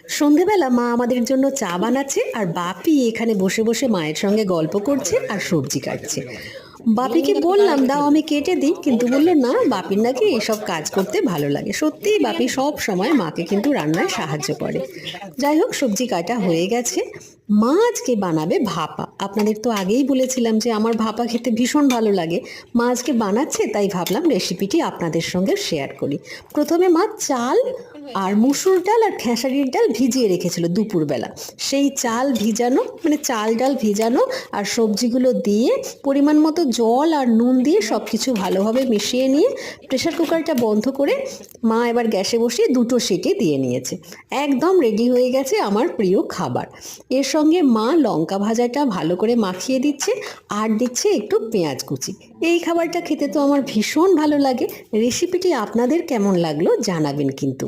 সন্ধেবেলা মা আমাদের জন্য চা বানাচ্ছে আর বাপি এখানে বসে বসে মায়ের সঙ্গে গল্প করছে আর সবজি কাটছে। বাপিকে বললাম দাও আমি কেটে দিই, কিন্তু বললো না, বাপির নাকি এসব কাজ করতে ভালো লাগে। সত্যিই বাপি সব সময় মাকে কিন্তু রান্নায় সাহায্য করে। যাই হোক, সবজি কাটা হয়ে গেছে। মা আজকে বানাবে ভাপা। আপনাদের তো আগেই বলেছিলাম যে আমার ভাপা খেতে ভীষণ ভালো লাগে। মা আজকে বানাচ্ছে, তাই ভাবলাম রেসিপিটি আপনাদের সঙ্গে শেয়ার করি। প্রথমে মা চাল আর মুসুর ডাল আর খেসারির ডাল ভিজিয়ে রেখেছিল দুপুরবেলা। সেই চাল ভিজানো, মানে চাল ডাল ভিজানো আর সবজিগুলো দিয়ে পরিমাণ মতো জল আর নুন দিয়ে সব কিছু ভালোভাবে মিশিয়ে নিয়ে প্রেশার কুকারটা বন্ধ করে মা এবার গ্যাসে বসিয়ে 2টো সিটি দিয়ে নিয়েছে। একদম রেডি হয়ে গেছে আমার প্রিয় খাবার। এর সঙ্গে মা লঙ্কা ভাজাটা ভালো করে মাখিয়ে দিচ্ছে আর দিচ্ছে একটু পেঁয়াজ কুচি। এই খাবারটা খেতে তো আমার ভীষণ ভালো লাগে। রেসিপিটি আপনাদের কেমন লাগলো জানাবেন কিন্তু।